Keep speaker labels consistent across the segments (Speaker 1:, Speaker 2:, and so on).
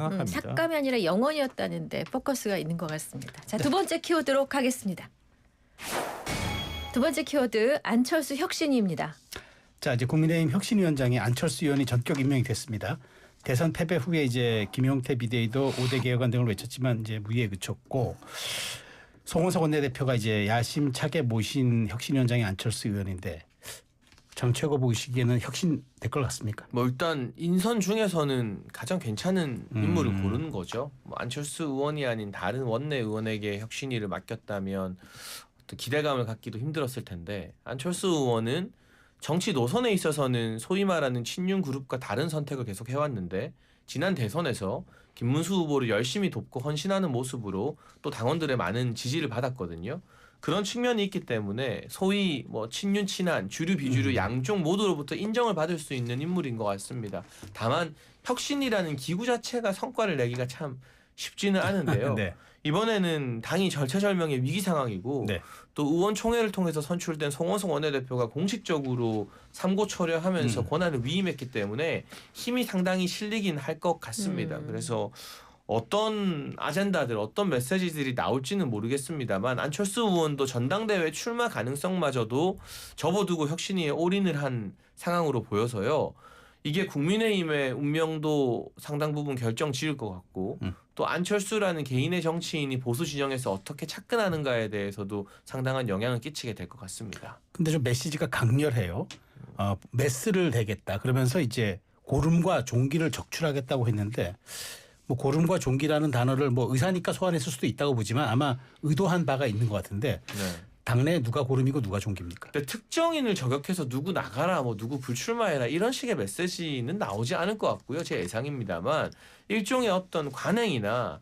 Speaker 1: 생각합니다.
Speaker 2: 삭감이 아니라 영원이었다는데 포커스가 있는 것 같습니다. 자, 두 번째 키워드로 가겠습니다. 두 번째 키워드 안철수 혁신위입니다.
Speaker 3: 자, 이제 국민의힘 혁신위원장에 안철수 의원이 전격 임명이 됐습니다. 대선 패배 후에 이제 김용태 비대위도 5대 개혁안 등을 외쳤지만 이제 무의에 그쳤고 송원석 원내대표가 이제 야심차게 모신 혁신위원장이 안철수 의원인데 정치하고 보시기에는 혁신 될 것 같습니까?
Speaker 4: 뭐 일단 인선 중에서는 가장 괜찮은 인물을 고르는 거죠. 뭐 안철수 의원이 아닌 다른 원내 의원에게 혁신위를 맡겼다면 어떤 기대감을 갖기도 힘들었을 텐데 안철수 의원은 정치 노선에 있어서는 소위 말하는 친윤 그룹과 다른 선택을 계속 해왔는데 지난 대선에서 김문수 후보를 열심히 돕고 헌신하는 모습으로 또 당원들의 많은 지지를 받았거든요. 그런 측면이 있기 때문에 소위 뭐 친윤 친한 주류 비주류 양쪽 모두로부터 인정을 받을 수 있는 인물인 것 같습니다. 다만 혁신이라는 기구 자체가 성과를 내기가 참 쉽지는 않은데요.
Speaker 3: 네.
Speaker 4: 이번에는 당이 절체절명의 위기 상황이고
Speaker 3: 네.
Speaker 4: 또 의원총회를 통해서 선출된 송원석 원내대표가 공식적으로 삼고초려하면서 권한을 위임했기 때문에 힘이 상당히 실리긴 할 것 같습니다. 그래서 어떤 아젠다들, 어떤 메시지들이 나올지는 모르겠습니다만 안철수 의원도 전당대회 출마 가능성마저도 접어두고 혁신위에 올인을 한 상황으로 보여서요. 이게 국민의힘의 운명도 상당 부분 결정 지을 것 같고 또 안철수라는 개인의 정치인이 보수 진영에서 어떻게 착근하는가에 대해서도 상당한 영향을 끼치게 될 것 같습니다.
Speaker 3: 근데 좀 메시지가 강렬해요. 메스를 대겠다. 그러면서 이제 고름과 종기를 적출하겠다고 했는데 뭐 고름과 종기라는 단어를 뭐 의사니까 소환했을 수도 있다고 보지만 아마 의도한 바가 있는 것 같은데
Speaker 4: 네.
Speaker 3: 당내에 누가 고름이고 누가 종기입니까?
Speaker 4: 근데 특정인을 저격해서 누구 나가라, 뭐 누구 불출마해라 이런 식의 메시지는 나오지 않을 것 같고요. 제 예상입니다만 일종의 어떤 관행이나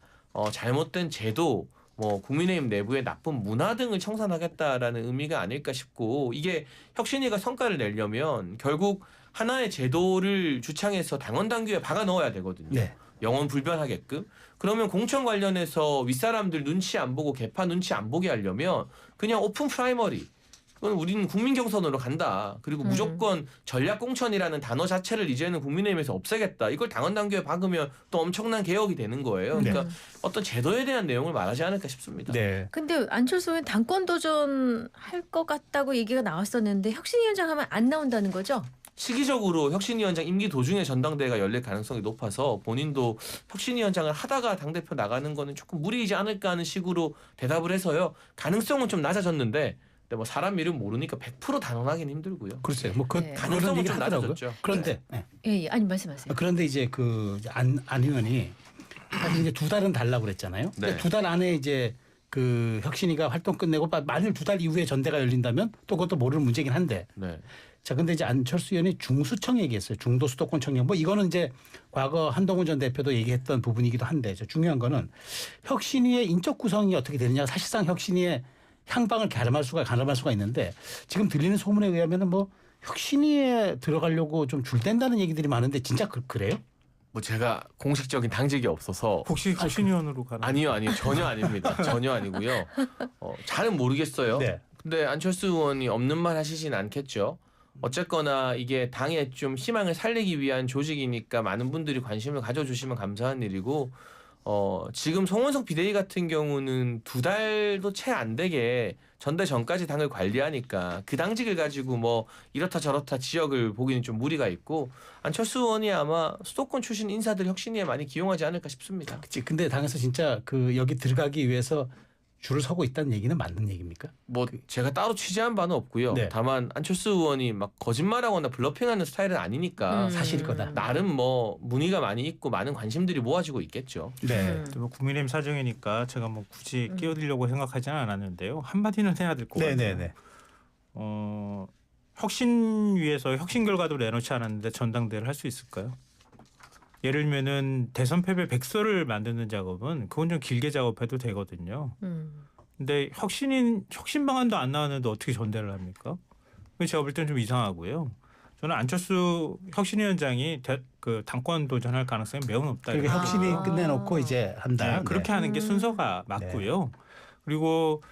Speaker 4: 잘못된 제도, 뭐 국민의힘 내부의 나쁜 문화 등을 청산하겠다라는 의미가 아닐까 싶고 이게 혁신위가 성과를 내려면 결국 하나의 제도를 주창해서 당원 당규에 박아 넣어야 되거든요.
Speaker 3: 네.
Speaker 4: 영원 불변하게끔. 그러면 공천 관련해서 윗사람들 눈치 안 보고 개파 눈치 안 보게 하려면 그냥 오픈 프라이머리. 그건 우리는 국민 경선으로 간다. 그리고 무조건 전략 공천이라는 단어 자체를 이제는 국민의힘에서 없애겠다. 이걸 당원 당규에 박으면 또 엄청난 개혁이 되는 거예요. 그러니까 어떤 제도에 대한 내용을 말하지 않을까 싶습니다.
Speaker 3: 네.
Speaker 2: 근데 안철수 의원 당권 도전할 것 같다고 얘기가 나왔었는데 혁신위원장 하면 안 나온다는 거죠?
Speaker 4: 시기적으로 혁신위원장 임기 도중에 전당대회가 열릴 가능성이 높아서 본인도 혁신위원장을 하다가 당대표 나가는 거는 조금 무리이지 않을까 하는 식으로 대답을 해서요. 가능성은 좀 낮아졌는데 근데 뭐 사람 이름 모르니까 100% 단언하기는 힘들고요.
Speaker 3: 글쎄요. 뭐 그
Speaker 2: 네.
Speaker 4: 가능성은 좀
Speaker 3: 하더라고요.
Speaker 4: 낮아졌죠.
Speaker 3: 그런데
Speaker 2: 예, 아니 말씀하세요.
Speaker 3: 그런데 이제 그 안 의원이 사실 이제 2달은 달라고 그랬잖아요.
Speaker 4: 네.
Speaker 3: 2달 안에 이제 그 혁신위가 활동 끝내고 만일 2달 이후에 전대가 열린다면 또 그것도 모르는 문제긴 한데.
Speaker 4: 네.
Speaker 3: 자, 근데 이제 안철수 의원이 중수청 얘기했어요. 중도 수도권 청년. 뭐 이거는 이제 과거 한동훈 전 대표도 얘기했던 부분이기도 한데 중요한 거는 혁신위의 인적 구성이 어떻게 되느냐. 사실상 혁신위의 향방을 가름할 수가 있는데 지금 들리는 소문에 의하면은 뭐 혁신위에 들어가려고 좀 줄댄다는 얘기들이 많은데 진짜 그래요?
Speaker 4: 뭐 제가 공식적인 당직이 없어서
Speaker 1: 혹시 혁신위원으로 가는?
Speaker 4: 아니요 전혀 아닙니다. 전혀 아니고요. 잘은 모르겠어요.
Speaker 3: 네.
Speaker 4: 근데 안철수 의원이 없는 말 하시진 않겠죠. 어쨌거나 이게 당에 좀 희망을 살리기 위한 조직이니까 많은 분들이 관심을 가져주시면 감사한 일이고 지금 송원석 비대위 같은 경우는 2달도 채 안 되게 전대 전까지 당을 관리하니까 그 당직을 가지고 뭐 이렇다 저렇다 지역을 보기는 좀 무리가 있고 안철수 의원이 아마 수도권 출신 인사들 혁신위에 많이 기용하지 않을까 싶습니다.
Speaker 3: 그치. 근데 당에서 진짜 그 여기 들어가기 위해서 줄을 서고 있다는 얘기는 맞는 얘기입니까?
Speaker 4: 뭐 제가 따로 취재한 바는 없고요.
Speaker 3: 네.
Speaker 4: 다만 안철수 의원이 막 거짓말하거나 블러핑하는 스타일은 아니니까
Speaker 3: 사실일 거다.
Speaker 4: 나름 뭐 문의가 많이 있고 많은 관심들이 모아지고 있겠죠.
Speaker 3: 네.
Speaker 1: 뭐 국민의힘 사정이니까 제가 뭐 굳이 끼어들려고 생각하지는 않았는데요. 한마디는 해야 될 것 같아요.
Speaker 3: 네네네.
Speaker 1: 혁신위에서 혁신 결과도 내놓지 않았는데 전당대회를 할 수 있을까요? 예를 들면은 대선 패배 백서를 만드는 작업은 그건 좀 길게 작업해도 되거든요. 근데 혁신 방안도 안 나왔는데 어떻게 전대를 합니까? 제가 볼 때는 좀 이상하고요. 저는 안철수 혁신위원장이 그 당권 도전할 가능성이 매우 높다.
Speaker 3: 그러니까 혁신이 끝내놓고 이제 한다.
Speaker 1: 네, 그렇게 하는 게 순서가 맞고요. 그리고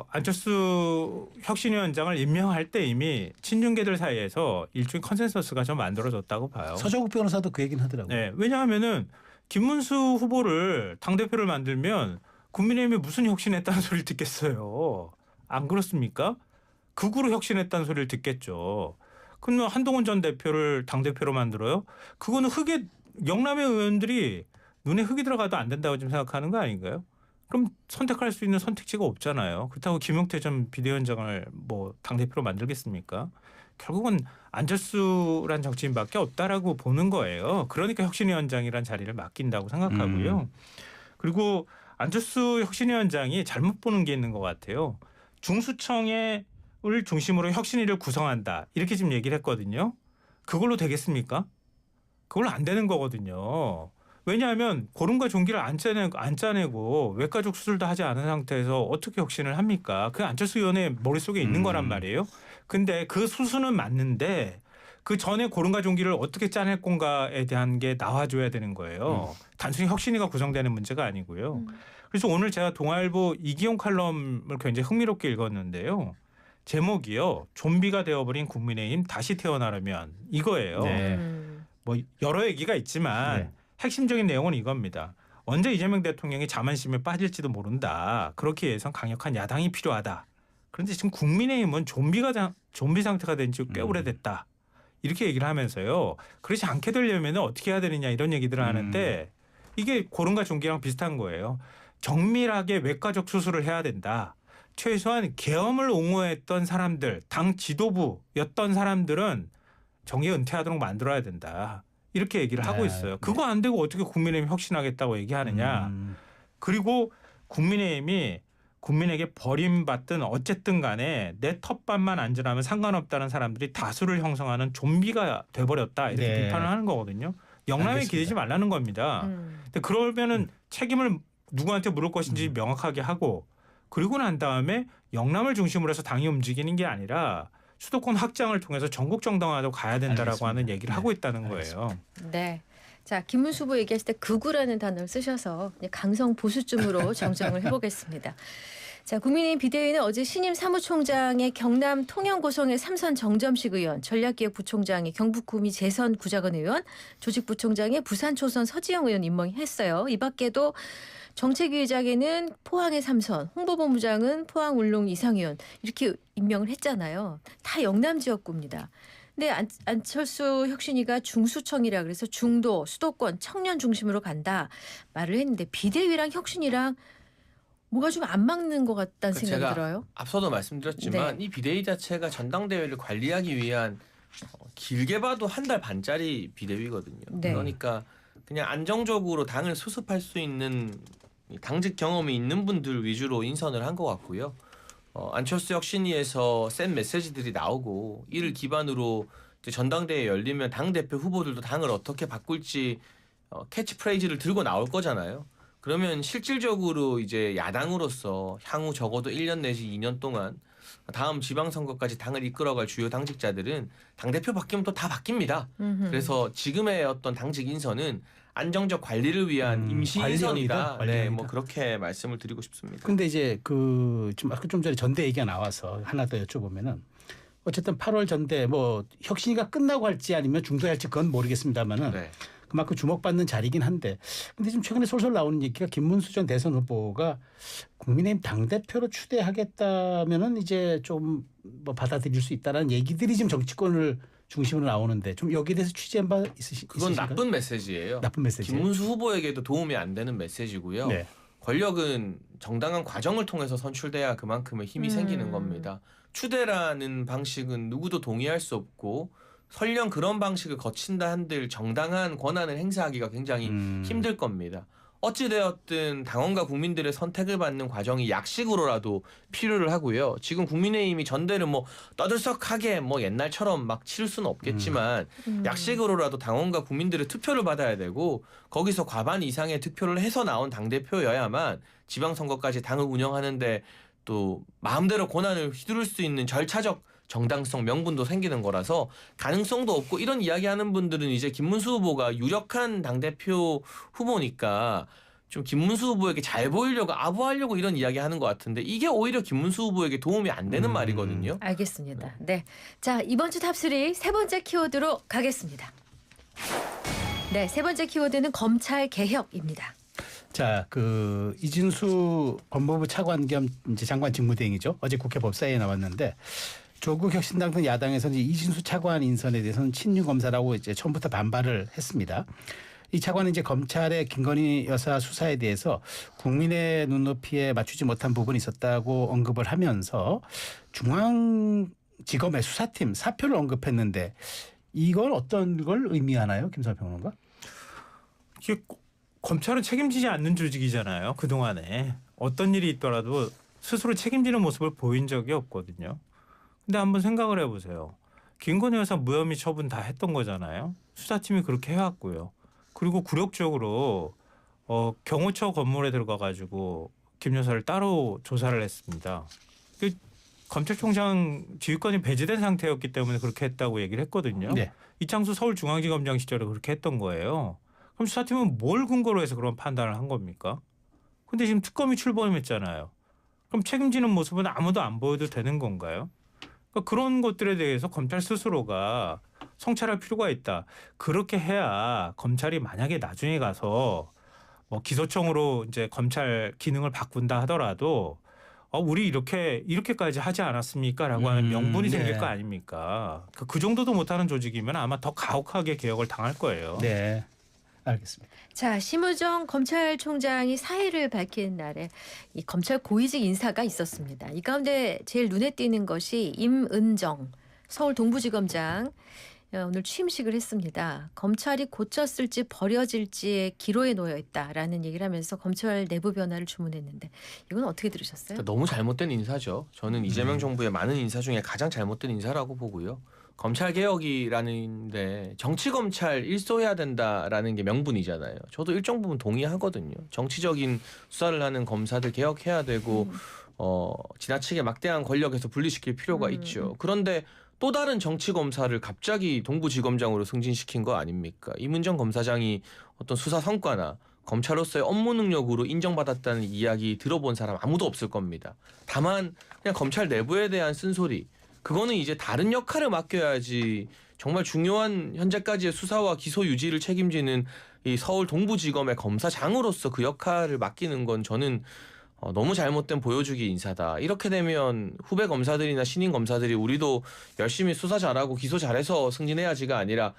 Speaker 1: 안철수 혁신위원장을 임명할 때 이미 친윤계들 사이에서 일종의 컨센서스가 좀 만들어졌다고 봐요.
Speaker 3: 서정욱 변호사도 그 얘기는 하더라고요.
Speaker 1: 네, 왜냐하면은 김문수 후보를 당대표를 만들면 국민의힘이 무슨 혁신했다는 소리를 듣겠어요. 안 그렇습니까? 극으로 혁신했다는 소리를 듣겠죠. 그러면 한동훈 전 대표를 당대표로 만들어요? 그거는 영남의 의원들이 눈에 흙이 들어가도 안 된다고 지금 생각하는 거 아닌가요? 그럼 선택할 수 있는 선택지가 없잖아요. 그렇다고 김용태 전 비대위원장을 뭐 당대표로 만들겠습니까? 결국은 안철수란 정치인밖에 없다라고 보는 거예요. 그러니까 혁신위원장이란 자리를 맡긴다고 생각하고요. 그리고 안철수 혁신위원장이 잘못 보는 게 있는 것 같아요. 중수청을 중심으로 혁신위를 구성한다. 이렇게 지금 얘기를 했거든요. 그걸로 되겠습니까? 그걸로 안 되는 거거든요. 왜냐하면 고름과 종기를 안 짜내고 외과적 수술도 하지 않은 상태에서 어떻게 혁신을 합니까? 그 안철수 의원의 머릿속에 있는 거란 말이에요. 근데 그 수순은 맞는데 그 전에 고름과 종기를 어떻게 짜낼 건가에 대한 게 나와줘야 되는 거예요. 단순히 혁신위가 구성되는 문제가 아니고요. 그래서 오늘 제가 동아일보 이기용 칼럼을 굉장히 흥미롭게 읽었는데요. 제목이요. 좀비가 되어버린 국민의힘 다시 태어나려면 이거예요.
Speaker 3: 네.
Speaker 1: 뭐 여러 얘기가 있지만
Speaker 3: 네.
Speaker 1: 핵심적인 내용은 이겁니다. 언제 이재명 대통령이 자만심에 빠질지도 모른다. 그렇기 위해선 강력한 야당이 필요하다. 그런데 지금 국민의힘은 좀비 상태가 된 지 꽤 오래됐다. 이렇게 얘기를 하면서요. 그렇지 않게 되려면 어떻게 해야 되느냐 이런 얘기들을 하는데 이게 고름과 종기랑 비슷한 거예요. 정밀하게 외과적 수술을 해야 된다. 최소한 계엄을 옹호했던 사람들, 당 지도부였던 사람들은 정계 은퇴하도록 만들어야 된다. 이렇게 얘기를 하고 있어요. 그거 안 되고 어떻게 국민의힘이 혁신하겠다고 얘기하느냐. 그리고 국민의힘이 국민에게 버림받든 어쨌든 간에 내 텃밭만 안전하면 상관없다는 사람들이 다수를 형성하는 좀비가 돼버렸다. 이렇게
Speaker 3: 네.
Speaker 1: 비판을 하는 거거든요. 영남에
Speaker 3: 알겠습니다.
Speaker 1: 기대지 말라는 겁니다. 근데 그러면은 책임을 누구한테 물을 것인지 명확하게 하고 그리고 난 다음에 영남을 중심으로 해서 당이 움직이는 게 아니라 수도권 확장을 통해서 전국 정당화로 가야 된다라고
Speaker 3: 알겠습니다.
Speaker 1: 하는 얘기를 하고 있다는 거예요.
Speaker 2: 네. 자, 김문수 후보 얘기했을 때 극우라는 단어를 쓰셔서 그냥 강성 보수쯤으로 정정을 해보겠습니다. 자, 국민의힘 비대위는 어제 신임 사무총장의 경남 통영고성의 삼선 정점식 의원, 전략기획부총장의 경북구미 재선 구자건 의원, 조직부총장의 부산 초선 서지영 의원 임명했어요. 이 밖에도 정책위의장에는 포항의 삼선, 홍보본부장은 포항 울릉 이상의원 이렇게 임명을 했잖아요. 다 영남 지역구입니다. 근데 안철수 혁신위가 중수청이라 그래서 중도, 수도권, 청년 중심으로 간다 말을 했는데 비대위랑 혁신이랑 뭐가 좀 안 맞는 것 같다는 생각이
Speaker 4: 제가
Speaker 2: 들어요.
Speaker 4: 앞서도 말씀드렸지만
Speaker 2: 네.
Speaker 4: 이 비대위 자체가 전당대회를 관리하기 위한 길게 봐도 한 달 반짜리 비대위거든요.
Speaker 2: 네.
Speaker 4: 그러니까 그냥 안정적으로 당을 수습할 수 있는 당직 경험이 있는 분들 위주로 인선을 한 것 같고요. 안철수 혁신위에서 센 메시지들이 나오고 이를 기반으로 이제 전당대회 열리면 당대표 후보들도 당을 어떻게 바꿀지 캐치프레이즈를 들고 나올 거잖아요. 그러면 실질적으로 이제 야당으로서 향후 적어도 1년 내지 2년 동안 다음 지방선거까지 당을 이끌어갈 주요 당직자들은 당대표 바뀌면 또 다 바뀝니다. 그래서 지금의 어떤 당직 인선은 안정적 관리를 위한 임시 인선이다. 네, 뭐 그렇게 말씀을 드리고 싶습니다.
Speaker 3: 근데 이제 아까 좀 전에 전대 얘기가 나와서 하나 더 여쭤보면은 어쨌든 8월 전대 뭐 혁신위가 끝나고 할지 아니면 중도할지 그건 모르겠습니다만은
Speaker 4: 네.
Speaker 3: 그만큼 주목받는 자리긴 한데 근데 지금 최근에 솔솔 나오는 얘기가 김문수 전 대선 후보가 국민의힘 당대표로 추대하겠다면은 이제 좀 뭐 받아들일 수 있다라는 얘기들이 지금 정치권을 중심으로 나오는데 좀 여기에 대해서 취재한 바 있으신가요?
Speaker 4: 그건 나쁜 메시지예요.
Speaker 3: 나쁜 메시지.
Speaker 4: 김문수 후보에게도 도움이 안 되는 메시지고요.
Speaker 3: 네.
Speaker 4: 권력은 정당한 과정을 통해서 선출돼야 그만큼의 힘이 생기는 겁니다. 추대라는 방식은 누구도 동의할 수 없고 설령 그런 방식을 거친다 한들 정당한 권한을 행사하기가 굉장히 힘들 겁니다. 어찌되었든 당원과 국민들의 선택을 받는 과정이 약식으로라도 필요를 하고요. 지금 국민의힘이 전대를 뭐 떠들썩하게 뭐 옛날처럼 막 치를 수는 없겠지만 약식으로라도 당원과 국민들의 투표를 받아야 되고 거기서 과반 이상의 득표를 해서 나온 당대표여야만 지방선거까지 당을 운영하는데 또 마음대로 권한을 휘두를 수 있는 절차적 정당성 명분도 생기는 거라서 가능성도 없고 이런 이야기하는 분들은 이제 김문수 후보가 유력한 당대표 후보니까 좀 김문수 후보에게 잘 보이려고 아부하려고 이런 이야기하는 것 같은데 이게 오히려 김문수 후보에게 도움이 안 되는 말이거든요.
Speaker 2: 알겠습니다. 네. 자, 이번 주 탑3 세 번째 키워드로 가겠습니다. 네, 세 번째 키워드는 검찰 개혁입니다.
Speaker 3: 자, 그 이진수 법무부 차관 겸 이제 장관 직무대행이죠. 어제 국회 법사위에 나왔는데 조국 혁신당 등 야당에서는 이진수 차관 인선에 대해서는 친윤 검사라고 이제 처음부터 반발을 했습니다. 이 차관은 이제 검찰의 김건희 여사 수사에 대해서 국민의 눈높이에 맞추지 못한 부분이 있었다고 언급을 하면서 중앙지검의 수사팀 사표를 언급했는데 이건 어떤 걸 의미하나요, 김선호 평론가?
Speaker 1: 이게 검찰은 책임지지 않는 조직이잖아요. 그동안에 어떤 일이 있더라도 스스로 책임지는 모습을 보인 적이 없거든요. 근데 한번 생각을 해보세요. 김건희 여사 무혐의 처분 다 했던 거잖아요. 수사팀이 그렇게 해왔고요. 그리고 굴욕적으로 경호처 건물에 들어가가지고 김 여사를 따로 조사를 했습니다. 검찰총장 지휘권이 배제된 상태였기 때문에 그렇게 했다고 얘기를 했거든요.
Speaker 3: 네.
Speaker 1: 이창수 서울중앙지검장 시절에 그렇게 했던 거예요. 그럼 수사팀은 뭘 근거로 해서 그런 판단을 한 겁니까? 근데 지금 특검이 출범했잖아요. 그럼 책임지는 모습은 아무도 안 보여도 되는 건가요? 그러니까 그런 것들에 대해서 검찰 스스로가 성찰할 필요가 있다. 그렇게 해야 검찰이 만약에 나중에 가서 뭐 기소청으로 이제 검찰 기능을 바꾼다 하더라도 우리 이렇게까지 하지 않았습니까라고 하는 명분이 생길
Speaker 3: 네.
Speaker 1: 거 아닙니까? 그 정도도 못하는 조직이면 아마 더 가혹하게 개혁을 당할 거예요.
Speaker 3: 네. 알겠습니다.
Speaker 2: 자, 심우정 검찰총장이 사의를 밝힌 날에 이 검찰 고위직 인사가 있었습니다. 이 가운데 제일 눈에 띄는 것이 임은정 서울 동부지검장 오늘 취임식을 했습니다. 검찰이 고쳤을지 버려질지의 기로에 놓여 있다라는 얘기를 하면서 검찰 내부 변화를 주문했는데 이건 어떻게 들으셨어요?
Speaker 4: 그러니까 너무 잘못된 인사죠. 저는 이재명 정부의 많은 인사 중에 가장 잘못된 인사라고 보고요. 검찰 개혁이라는데 정치 검찰 일소해야 된다라는 게 명분이잖아요. 저도 일정 부분 동의하거든요. 정치적인 수사를 하는 검사들 개혁해야 되고 지나치게 막대한 권력에서 분리시킬 필요가 있죠. 그런데 또 다른 정치 검사를 갑자기 동부지검장으로 승진시킨 거 아닙니까? 임은정 검사장이 어떤 수사 성과나 검찰로서의 업무 능력으로 인정받았다는 이야기 들어본 사람 아무도 없을 겁니다. 다만 그냥 검찰 내부에 대한 쓴소리, 그거는 이제 다른 역할을 맡겨야지 정말 중요한 현재까지의 수사와 기소 유지를 책임지는 이 서울 동부지검의 검사장으로서 그 역할을 맡기는 건 저는 너무 잘못된 보여주기 인사다. 이렇게 되면 후배 검사들이나 신임 검사들이 우리도 열심히 수사 잘하고 기소 잘해서 승진해야지가 아니라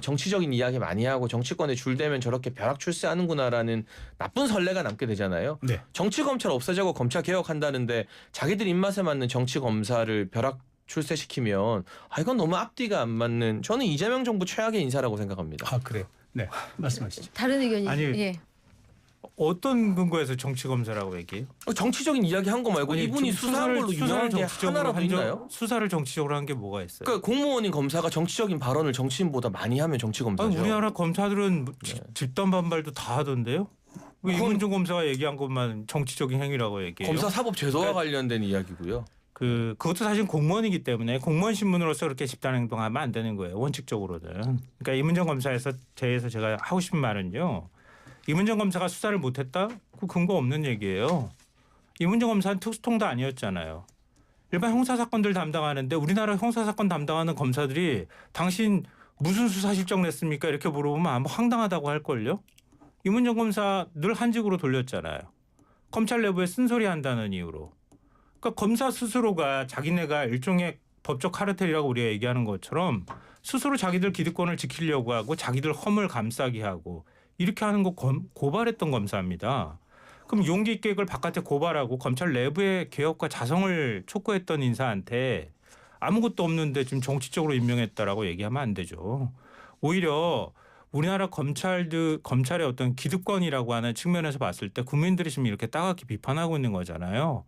Speaker 4: 정치적인 이야기 많이 하고 정치권에 줄대면 저렇게 벼락 출세하는구나라는 나쁜 선례가 남게 되잖아요.
Speaker 3: 네.
Speaker 4: 정치 검찰 없애자고 검찰 개혁한다는데 자기들 입맛에 맞는 정치 검사를 벼락 출세시키면 이건 너무 앞뒤가 안 맞는, 저는 이재명 정부 최악의 인사라고 생각합니다.
Speaker 3: 아, 그래요. 네. 말씀하시죠.
Speaker 2: 다른 의견이
Speaker 1: 아니,
Speaker 2: 예.
Speaker 1: 어떤 근거에서 정치 검사라고 얘기해요?
Speaker 4: 정치적인 이야기 한 거 말고
Speaker 1: 아니,
Speaker 4: 이분이 수사한 걸로 유명한 게 하나라도 있나요?
Speaker 1: 수사를 정치적으로 한 게 뭐가 있어요?
Speaker 4: 그러니까 공무원인 검사가 정치적인 발언을 정치인보다 많이 하면 정치 검사죠.
Speaker 1: 우리나라 검사들은
Speaker 4: 네.
Speaker 1: 집단 반발도 다 하던데요? 왜
Speaker 4: 그건-
Speaker 1: 이문정 검사가 얘기한 것만 정치적인 행위라고 얘기해요?
Speaker 4: 검사 사법 제도와
Speaker 1: 그러니까-
Speaker 4: 관련된 이야기고요.
Speaker 1: 그것도 사실 공무원이기 때문에 공무원 신분으로서 그렇게 집단 행동하면 안 되는 거예요. 원칙적으로는. 그러니까 이문정 검사에서 대해서 제가 하고 싶은 말은요. 이문정 검사가 수사를 못했다? 그 근거 없는 얘기예요. 이문정 검사는 특수통도 아니었잖아요. 일반 형사사건들 담당하는데 우리나라 형사사건 담당하는 검사들이 당신 무슨 수사 실적 냈습니까? 이렇게 물어보면 아마 황당하다고 할걸요. 이문정 검사 늘 한직으로 돌렸잖아요. 검찰 내부에 쓴소리 한다는 이유로. 그러니까 검사 스스로가 자기네가 일종의 법적 카르텔이라고 우리가 얘기하는 것처럼 스스로 자기들 기득권을 지키려고 하고 자기들 험을 감싸게 하고 이렇게 하는 거 고발했던 검사입니다. 그럼 용기 있게 이걸 바깥에 고발하고 검찰 내부의 개혁과 자성을 촉구했던 인사한테 아무것도 없는데 지금 정치적으로 임명했다라고 얘기하면 안 되죠. 오히려 우리나라 검찰의 어떤 기득권이라고 하는 측면에서 봤을 때 국민들이 지금 이렇게 따갑게 비판하고 있는 거잖아요.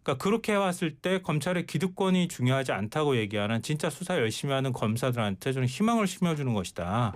Speaker 1: 그러니까 그렇게 해왔을 때 검찰의 기득권이 중요하지 않다고 얘기하는 진짜 수사 열심히 하는 검사들한테 저는 희망을 심어주는 것이다.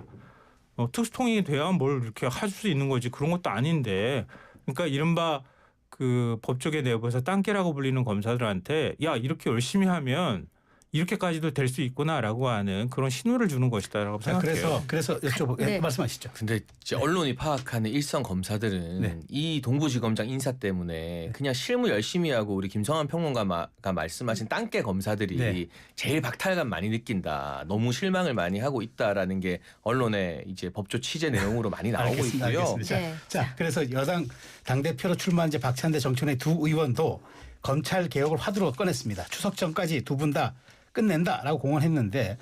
Speaker 1: 특수통이 돼야 뭘 이렇게 할 수 있는 거지 그런 것도 아닌데, 그러니까 이른바 그 법조계 내부에서 땅개라고 불리는 검사들한테 야 이렇게 열심히 하면 이렇게까지도 될 수 있구나라고 하는 그런 신호를 주는 것이다라고 생각해요.
Speaker 3: 그래서 여쭤보
Speaker 2: 네.
Speaker 3: 말씀하시죠.
Speaker 4: 근데 이제 언론이 파악하는 일선 검사들은
Speaker 3: 네.
Speaker 4: 이 동부지검장 인사 때문에 그냥 실무 열심히 하고 우리 김성환 평론가가 말씀하신 땅개 검사들이
Speaker 3: 네.
Speaker 4: 제일 박탈감 많이 느낀다. 너무 실망을 많이 하고 있다라는 게 언론의 이제 법조 취재 내용으로 많이 나오고
Speaker 3: 알겠습니다.
Speaker 4: 있고요.
Speaker 3: 알겠습니다.
Speaker 2: 네.
Speaker 3: 자, 그래서 여당 당대표로 출마한 이제 박찬대 정청래 두 의원도 검찰 개혁을 화두로 꺼냈습니다. 추석 전까지 두 분 다 끝낸다라고 공언했는데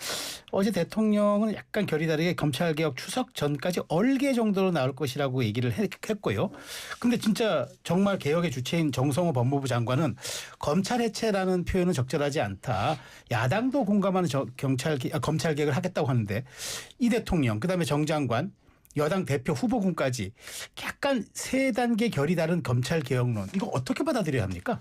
Speaker 3: 어제 대통령은 약간 결이 다르게 검찰 개혁 추석 전까지 얼개 정도로 나올 것이라고 얘기를 했고요. 근데 진짜 정말 개혁의 주체인 정성호 법무부 장관은 검찰 해체라는 표현은 적절하지 않다. 야당도 공감하는 검찰 개혁을 하겠다고 하는데 이 대통령 그다음에 정 장관 여당 대표 후보군까지 약간 세 단계 결이 다른 검찰 개혁론 이거 어떻게 받아들여야 합니까?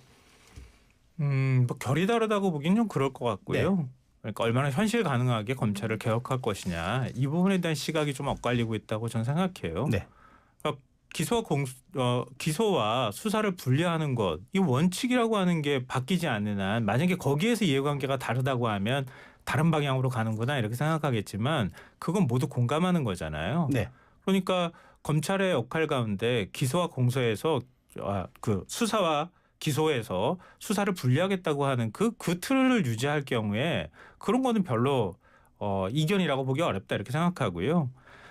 Speaker 1: 뭐 결이 다르다고 보기는 좀 그럴 것 같고요.
Speaker 3: 네.
Speaker 1: 그러니까 얼마나 현실 가능하게 검찰을 개혁할 것이냐 이 부분에 대한 시각이 좀 엇갈리고 있다고 저는 생각해요.
Speaker 3: 네.
Speaker 1: 그러니까 기소와 수사를 분리하는 것 이 원칙이라고 하는 게 바뀌지 않는 한 만약에 거기에서 이해관계가 다르다고 하면 다른 방향으로 가는구나 이렇게 생각하겠지만 그건 모두 공감하는 거잖아요.
Speaker 3: 네.
Speaker 1: 그러니까 검찰의 역할 가운데 기소와 공소에서 그 수사와 기소에서 수사를 분리하겠다고 하는 그 틀을 유지할 경우에 그런 거는 별로 이견이라고 보기 어렵다 이렇게 생각하고요.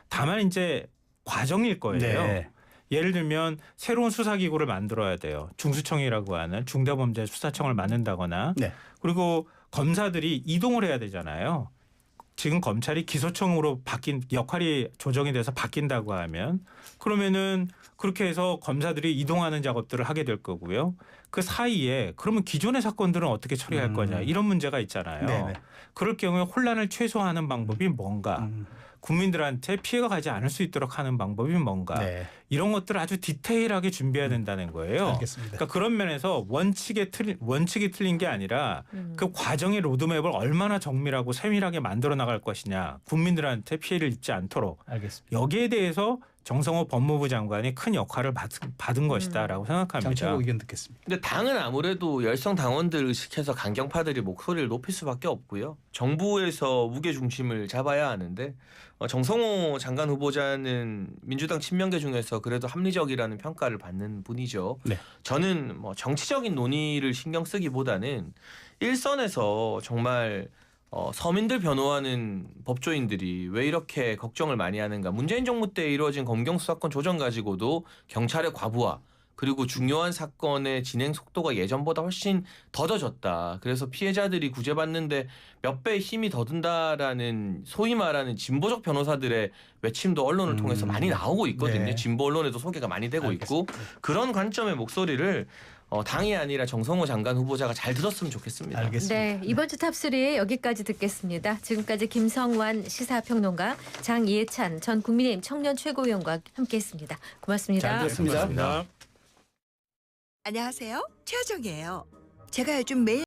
Speaker 1: 다만 이제 과정일 거예요.
Speaker 3: 네.
Speaker 1: 예를 들면 새로운 수사기구를 만들어야 돼요. 중수청이라고 하는 중대범죄수사청을 만든다거나
Speaker 3: 네.
Speaker 1: 그리고 검사들이 이동을 해야 되잖아요. 지금 검찰이 기소청으로 역할이 조정이 돼서 바뀐다고 하면 그러면은 그렇게 해서 검사들이 이동하는 작업들을 하게 될 거고요. 그 사이에 그러면 기존의 사건들은 어떻게 처리할 거냐 이런 문제가 있잖아요.
Speaker 3: 네네.
Speaker 1: 그럴 경우에 혼란을 최소화하는 방법이 뭔가 국민들한테 피해가 가지 않을 수 있도록 하는 방법이 뭔가
Speaker 3: 네.
Speaker 1: 이런 것들을 아주 디테일하게 준비해야 된다는 거예요.
Speaker 3: 알겠습니다.
Speaker 1: 그러니까 그런 면에서 원칙이 틀린 게 아니라 그 과정의 로드맵을 얼마나 정밀하고 세밀하게 만들어 나갈 것이냐 국민들한테 피해를 입지 않도록
Speaker 3: 알겠습니다.
Speaker 1: 여기에 대해서 정성호 법무부 장관이 큰 역할을 받은 것이다라고 생각합니다.
Speaker 3: 장차고 의견 듣겠습니다.
Speaker 4: 근데 당은 아무래도 열성 당원들을 의식해서 강경파들이 목소리를 높일 수밖에 없고요. 정부에서 무게 중심을 잡아야 하는데 정성호 장관 후보자는 민주당 친명계 중에서 그래도 합리적이라는 평가를 받는 분이죠.
Speaker 3: 네.
Speaker 4: 저는 뭐 정치적인 논의를 신경 쓰기보다는 일선에서 정말 서민들 변호하는 법조인들이 왜 이렇게 걱정을 많이 하는가. 문재인 정부 때 이루어진 검경수사권 조정 가지고도 경찰의 과부하 그리고 중요한 사건의 진행 속도가 예전보다 훨씬 더뎌졌다. 그래서 피해자들이 구제받는데 몇 배의 힘이 더 든다라는 소위 말하는 진보적 변호사들의 외침도 언론을 통해서 많이 나오고 있거든요.
Speaker 3: 네.
Speaker 4: 진보 언론에도 소개가 많이 되고 있고 그런 관점의 목소리를 당이 아니라 정성호 장관 후보자가 잘 들었으면 좋겠습니다.
Speaker 3: 알겠습니다.
Speaker 2: 네, 이번 주 탑3 여기까지 듣겠습니다. 지금까지 김성완 시사평론가, 장이해찬 전 국민의힘 청년 최고위원과 함께했습니다. 고맙습니다.
Speaker 3: 잘 들었습니다.
Speaker 1: 고맙습니다.
Speaker 5: 안녕하세요. 최하정이에요. 제가 요즘 매일